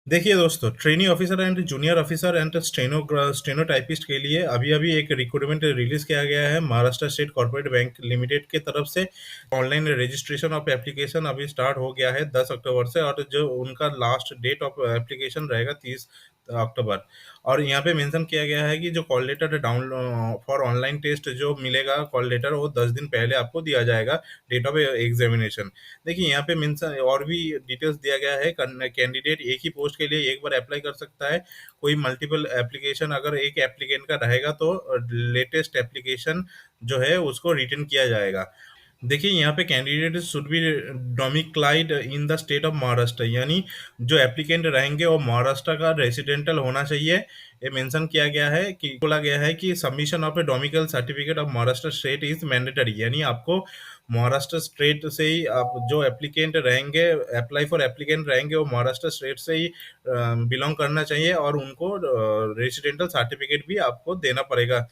देखिए दोस्तों, trainee officer and junior officer and stenotypist के लिए अभी अभी एक रिक्रूटमेंट रिलीज किया गया है Maharashtra state corporate bank limited के तरफ से। ऑनलाइन रजिस्ट्रेशन ऑफ एप्लीकेशन अभी स्टार्ट हो गया है 10 अक्टूबर से, और जो उनका लास्ट डेट ऑफ एप्लीकेशन रहेगा 30 अक्टूबर। और यहाँ पे मेंशन किया गया है कि जो call letter download for online test जो मिलेगा कॉल लेटर, वो 10 दिन पहले आपको दिया जाएगा डेट ऑफ एग्जामिनेशन। देखिए यहाँ पे मेंशन और भी डिटेल्स दिया गया है। कैंडिडेट एक ही पोस्ट के लिए एक बार अप्लाई कर सकता है। कोई मल्टीपल एप्लीकेशन अगर एक एप्लीकेंट का रहेगा तो लेटेस्ट एप्लीकेशन जो है उसको रिटर्न किया जाएगा। देखिए यहाँ पे candidate should be domiciled in the state of Maharashtra, यानी जो एप्लीकेंट रहेंगे वो महाराष्ट्र का रेसिडेंटल होना चाहिए। ये मेंशन किया गया है कि बोला गया है कि submission of a domicile certificate of Maharashtra state is mandatory, यानी आपको महाराष्ट्र स्टेट से ही आप जो एप्लीकेंट रहेंगे, अप्लाई फॉर एप्लीकेंट रहेंगे, वो महाराष्ट्र स्टेट से ही बिलोंग करना चाहिए, और उनको रेसिडेंटल सर्टिफिकेट भी आपको देना पड़ेगा।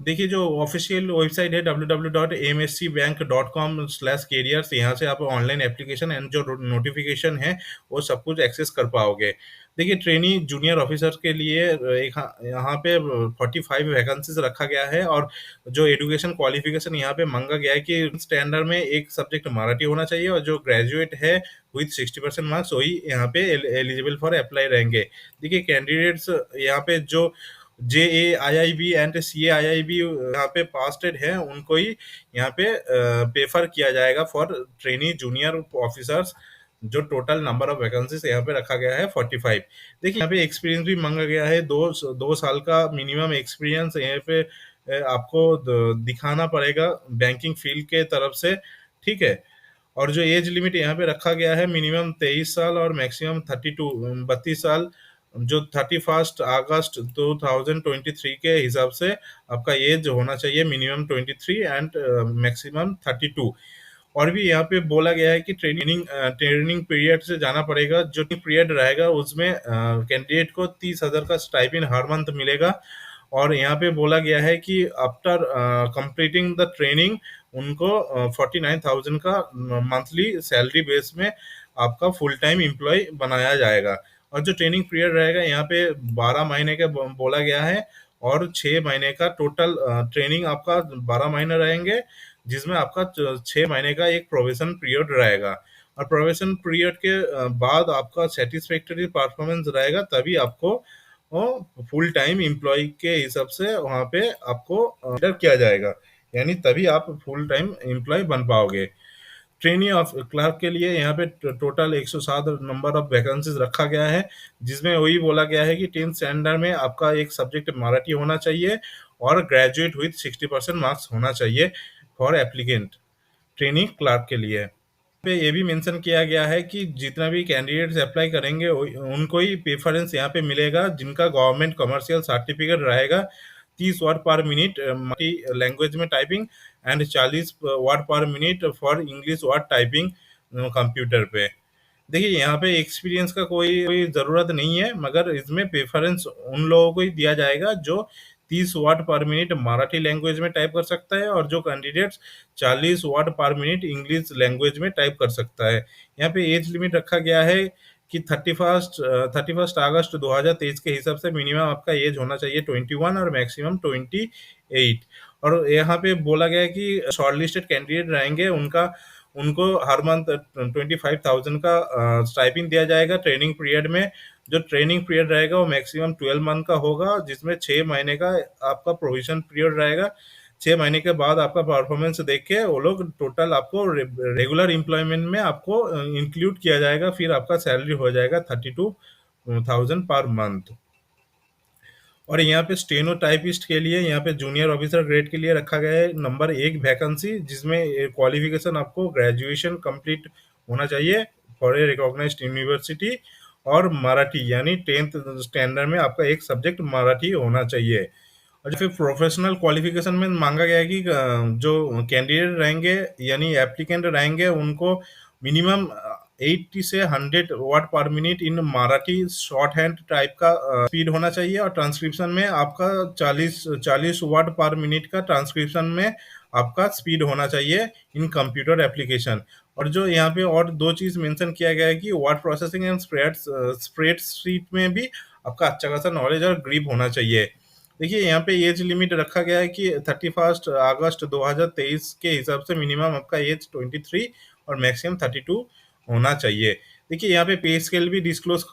देखिए जो ऑफिशियल वेबसाइट है www.amscbank.com/careers, यहाँ से आप ऑनलाइन एप्लीकेशन एंड जो नोटिफिकेशन है वो सब कुछ एक्सेस कर पाओगे। देखिए ट्रेनी जूनियर ऑफिसर के लिए एक यहाँ पे 45 वैकेंसीज रखा गया है, और जो एजुकेशन क्वालिफिकेशन यहाँ पे मांगा गया है कि स्टैंडर्ड में एक सब्जेक्ट मराठी होना चाहिए, और जो ग्रेजुएट है विथ 60% मार्क्स वही यहाँ पे एलिजिबल फॉर अप्लाई रहेंगे। देखिए कैंडिडेट्स यहाँ पे जो JAIIB एंड CAIIB यहाँ पे पास्टेड है उनको ही यहाँ पे प्रेफर किया जाएगा फॉर ट्रेनी जूनियर ऑफिसर्स। जो टोटल नंबर ऑफ वैकेंसीज यहाँ पे रखा गया है 45। देखिए यहाँ पे एक्सपीरियंस भी मांगा गया है, दो साल का मिनिमम एक्सपीरियंस यहाँ पे आपको दिखाना पड़ेगा बैंकिंग फील्ड के तरफ से। ठीक है। और जो एज लिमिट यहाँ पे रखा गया है मिनिमम 23 साल और मैक्सिमम 32 जो 31 अगस्त 2023 के हिसाब से आपका एज होना चाहिए मिनिमम 23 एंड मैक्सिमम 32। और भी यहाँ पे बोला गया है कि ट्रेनिंग पीरियड से जाना पड़ेगा। जो पीरियड रहेगा उसमें कैंडिडेट को 30,000 का स्टाइपेंड हर मंथ मिलेगा। और यहाँ पे बोला गया है कि आफ्टर कंप्लीटिंग द ट्रेनिंग उनको 49,000 का मंथली सैलरी बेस में आपका फुल टाइम एम्प्लॉय बनाया जाएगा। और जो ट्रेनिंग पीरियड रहेगा यहाँ पे 12 महीने का बोला गया है, और 6 महीने का टोटल ट्रेनिंग आपका 12 महीने रहेंगे, जिसमें आपका 6 महीने का एक प्रोबेशन पीरियड रहेगा। और प्रोबेशन पीरियड के बाद आपका सेटिस्फैक्टरी परफॉर्मेंस रहेगा, तभी आपको फुल टाइम एम्प्लॉय के हिसाब से वहाँ पे आपको कंसिडर किया जाएगा, यानी तभी आप फुल टाइम एम्प्लॉय बन पाओगे। ट्रेनी ऑफ क्लर्क के लिए यहाँ पे टोटल 107 नंबर ऑफ वैकेंसीज रखा गया है, जिसमें वही बोला गया है कि 10th स्टैंडर्ड में आपका एक सब्जेक्ट मराठी होना चाहिए, और ग्रेजुएट विथ 60% मार्क्स होना चाहिए फॉर एप्लीकेंट ट्रेनी क्लर्क के लिए। पे ये भी मेंशन किया गया है कि जितना भी कैंडिडेट्स अप्लाई करेंगे उनको ही प्रेफरेंस यहाँ पे मिलेगा जिनका गवर्नमेंट कमर्शियल सर्टिफिकेट रहेगा। 30 वर्ड पर मिनट लैंग्वेज में टाइपिंग एंड 40 वर्ड पर minute for English word typing computer पे। देखिए यहाँ पे एक्सपीरियंस का कोई ज़रूरत नहीं है, मगर इसमें प्रेफरेंस उन लोगों को ही दिया जाएगा जो 30 वर्ड पर मिनट मराठी लैंग्वेज में टाइप कर सकता है, और जो कैंडिडेट्स 40 वर्ड पर मिनट इंग्लिश लैंग्वेज में टाइप कर सकता है। यहाँ पे एज लिमिट रखा गया है कि 31 अगस्त 2023 के हिसाब से मिनिमम आपका एज होना चाहिए 21 और मैक्सिमम 28। और यहाँ पे बोला गया है कि शॉर्टलिस्टेड कैंडिडेट रहेंगे उनको हर मंथ 25,000 का स्टाइपिंग दिया जाएगा ट्रेनिंग पीरियड में। जो ट्रेनिंग पीरियड रहेगा वो मैक्सिमम 12 मंथ का होगा, जिसमें 6 महीने का आपका प्रोविजन पीरियड रहेगा। 6 महीने के बाद आपका परफॉर्मेंस देख के वो लोग टोटल आपको रेगुलर एम्प्लॉयमेंट में आपको इंक्लूड किया जाएगा, फिर आपका सैलरी हो जाएगा 32,000 पर मंथ। और यहाँ पे स्टेनो टाइपिस्ट के लिए यहाँ पे जूनियर ऑफिसर ग्रेड के लिए रखा गया है नंबर 1 वैकेंसी, जिसमें क्वालिफिकेशन आपको ग्रेजुएशन कंप्लीट होना चाहिए फॉर ए रिकॉग्नाइज्ड यूनिवर्सिटी, और मराठी यानी 10th स्टैंडर्ड में आपका एक सब्जेक्ट मराठी होना चाहिए। और फिर प्रोफेशनल क्वालिफिकेशन में मांगा गया है कि जो कैंडिडेट रहेंगे यानी एप्लीकेंट रहेंगे उनको मिनिमम 80 से 100 वर्ड पर minute in Marathi short hand type का स्पीड होना चाहिए, और ट्रांसक्रिप्शन में आपका 40 वर्ड पर मिनट का ट्रांसक्रिप्शन में आपका स्पीड होना चाहिए इन कंप्यूटर एप्लीकेशन। और जो यहाँ पे और दो चीज मेंशन किया गया है कि वर्ड प्रोसेसिंग एंड स्प्रेडशीट में भी आपका अच्छा खासा नॉलेज और ग्रिप होना चाहिए। देखिए यहाँ पे एज लिमिट रखा गया है कि 31 अगस्त 2023 के हिसाब से मिनिमम आपका एज 23 और मैक्सिमम 32 होना चाहिए। देखिए यहाँ पे पे स्केल भी डिस्क्लोज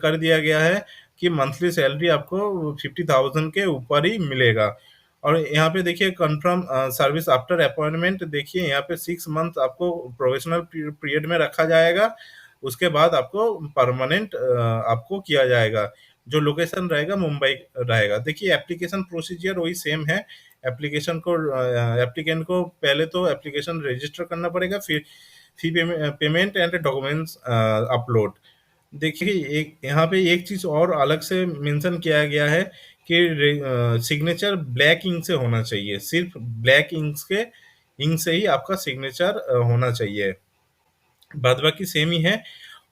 कर दिया गया है कि मंथली सैलरी आपको 50,000 के ऊपर ही मिलेगा। और यहाँ पे देखिए कंफर्म सर्विस आफ्टर अपॉइंटमेंट, देखिए यहाँ पे 6 मंथ आपको प्रोफेशनल पीरियड में रखा जाएगा। उसके बाद आपको परमानेंट आपको किया जाएगा। जो लोकेशन रहेगा मुंबई रहेगा। देखिए एप्लीकेशन प्रोसीजर वही सेम है। एप्लीकेशन को एप्लीकेंट को पहले तो एप्लीकेशन रजिस्टर करना पड़ेगा, फिर fee payment and documents upload. देखिए एक यहाँ पे एक चीज और अलग से मेंशन किया गया है कि सिग्नेचर ब्लैक इंक से होना चाहिए, सिर्फ ब्लैक इंक के इंक से ही आपका सिग्नेचर होना चाहिए। बाद बाकी सेम ही है।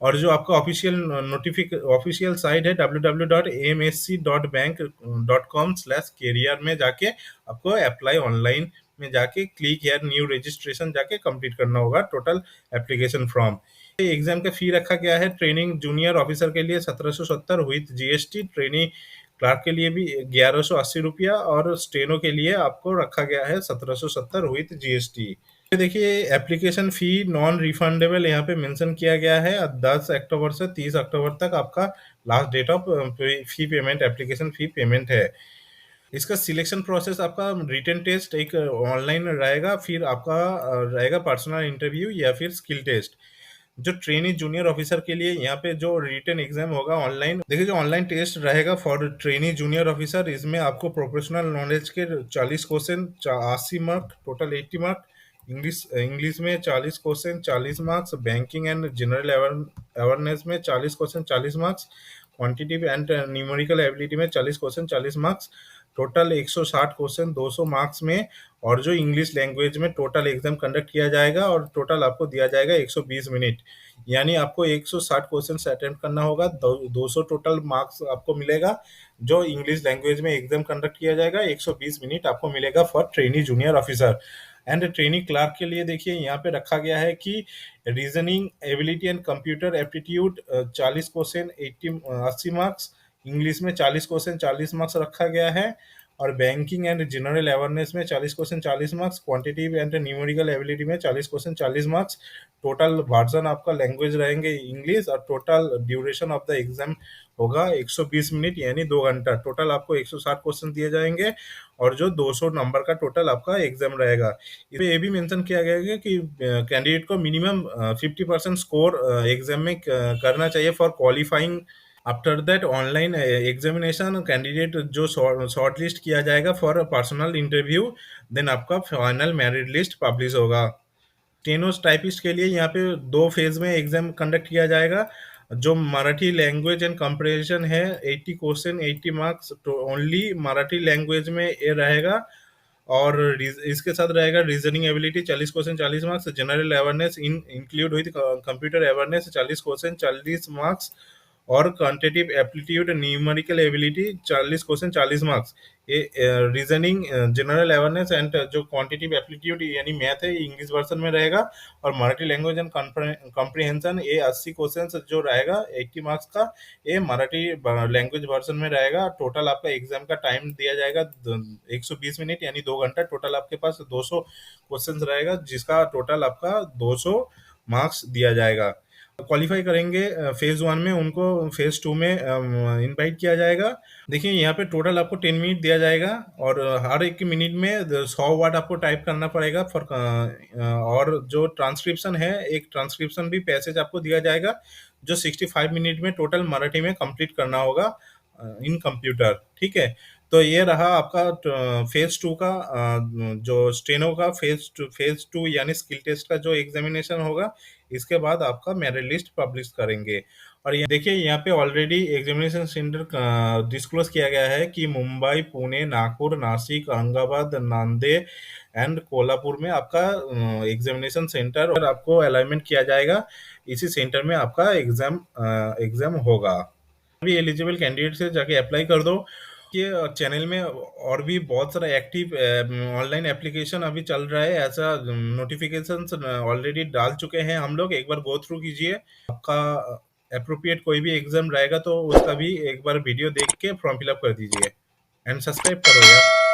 और जो आपका ऑफिशियल साइट है www.amsc.bank.com/career में जाके आपको अप्लाई ऑनलाइन में जाके क्लिक हेयर न्यू रजिस्ट्रेशन जाके कंप्लीट करना होगा टोटल एप्लीकेशन फॉर्म। एग्जाम का फी रखा गया है ट्रेनिंग जूनियर ऑफिसर के लिए 1770 विद जीएसटी, ट्रेनिंग क्लार्क के लिए भी 1180 रुपया, और स्टेनो के लिए आपको रखा गया है 1770 विद जीएसटी। देखिए एप्लीकेशन फी नॉन रिफंडेबल यहाँ पे मेंशन किया गया है। 10 अक्टूबर से 30 अक्टूबर तक आपका last date of fee payment, application fee payment है। इसका सिलेक्शन प्रोसेस आपका रिटन टेस्ट एक ऑनलाइन रहेगा, फिर आपका रहेगा पर्सनल इंटरव्यू या फिर स्किल टेस्ट। जो ट्रेनी जूनियर ऑफिसर के लिए यहाँ पे जो रिटन एग्जाम होगा ऑनलाइन, देखिए जो ऑनलाइन टेस्ट रहेगा फॉर ट्रेनी जूनियर ऑफिसर, इसमें आपको प्रोफेशनल नॉलेज के 40 question, 80 mark, total 80 mark. English English में 40 question 40 marks, banking and general awareness में 40 question 40 marks, quantitative and numerical ability में 40 question 40 marks, total 160 question 200 marks में। और जो इंग्लिश लैंग्वेज में टोटल एग्जाम कंडक्ट किया जाएगा और टोटल आपको दिया जाएगा 120 मिनट, यानी आपको 160 क्वेश्चन अटेम्प्ट करना होगा। 200 टोटल मार्क्स आपको मिलेगा। जो इंग्लिश लैंग्वेज में एग्जाम कंडक्ट किया जाएगा 120 मिनट आपको मिलेगा for trainee junior officer. And trainee clerk के लिए देखिए यहाँ पे रखा गया है कि reasoning ability and computer aptitude 40 question 80 marks, English में 40 क्वेश्चन 40 मार्क्स रखा गया है। और बैंकिंग एंड जनरल अवेयरनेस में 40 question 40 marks, quantitative and numerical ability में 40 क्वेश्चन 40 मार्क्स। टोटल वर्जन आपका लैंग्वेज रहेंगे इंग्लिश, और total duration of the exam होगा 120 मिनट यानी 2 घंटा। टोटल आपको 160 क्वेश्चन दिए जाएंगे और जो 200 नंबर का टोटल आपका एग्जाम रहेगा। इसमें ये भी मेंशन किया गया है कि कैंडिडेट को मिनिमम 50% स्कोर एग्जाम में करना चाहिए for qualifying. After that online examination candidate जो शॉर्ट लिस्ट किया जाएगा फॉर पर्सनल इंटरव्यू, देन आपका फाइनल मेरिट लिस्ट पब्लिश होगा। स्टेनोस टाइपिस्ट के लिए यहाँ पे 2 फेज में एग्जाम कंडक्ट किया जाएगा। जो मराठी लैंग्वेज एंड कंप्रेहेंशन है 80 क्वेश्चन 80 मार्क्स, तो ओनली मराठी लैंग्वेज में ये रहेगा। और इसके साथ रहेगा reasoning ability 40 question 40 marks, general awareness include with computer awareness 40 question 40 marks, और quantitative aptitude numerical ability 40 question 40 marks. ये रीजनिंग जनरल अवेयरनेस एंड जो क्वांटिटिव एप्टीट्यूड यानी मैथ है इंग्लिश वर्जन में रहेगा। और मराठी लैंग्वेज एंड कॉम्प्रिहेंशन ये 80 क्वेश्चन जो रहेगा 80 मार्क्स का, ये मराठी लैंग्वेज वर्जन में रहेगा। टोटल आपका एग्जाम का टाइम दिया जाएगा 120 मिनट यानी 2 घंटा। टोटल आपके पास 200 क्वेश्चन रहेगा जिसका टोटल आपका 200 मार्क्स दिया जाएगा। क्वालिफाई करेंगे फेज 1 में, उनको फेज 2 में इनवाइट किया जाएगा। देखिए यहाँ पे टोटल आपको 10 मिनट दिया जाएगा और हर एक मिनट में 100 वर्ड आपको टाइप करना पड़ेगा फॉर। और जो ट्रांसक्रिप्शन है, एक ट्रांसक्रिप्शन भी पैसेज आपको दिया जाएगा जो 65 मिनट में टोटल मराठी में कंप्लीट करना होगा इन कंप्यूटर। ठीक है, तो ये रहा आपका फेज 2 का जो स्टेनो का फेज 2 यानी स्किल टेस्ट का जो एग्जामिनेशन होगा। इसके बाद आपका मेरिट लिस्ट पब्लिश करेंगे। और ये देखिए यहाँ पे ऑलरेडी एग्जामिनेशन सेंटर डिस्क्लोज किया गया है कि मुंबई, पुणे, नागपुर, नासिक, औरंगाबाद, नांदेड़ एंड कोल्हापुर में आपका एग्जामिनेशन सेंटर और आपको अलाइनमेंट किया जाएगा। इसी सेंटर में आपका एग्जाम होगा। अभी एलिजिबल कैंडिडेट से जाके अप्लाई कर दो। ये चैनल में और भी बहुत सारा एक्टिव ऑनलाइन एप्लीकेशन अभी चल रहा है, ऐसा नोटिफिकेशंस ऑलरेडी डाल चुके हैं हम लोग, एक बार गो थ्रू कीजिए। आपका अप्रोप्रिएट कोई भी एग्जाम रहेगा तो उसका भी एक बार वीडियो देख के फॉर्म फिलअप कर दीजिए, एंड सब्सक्राइब करो यार।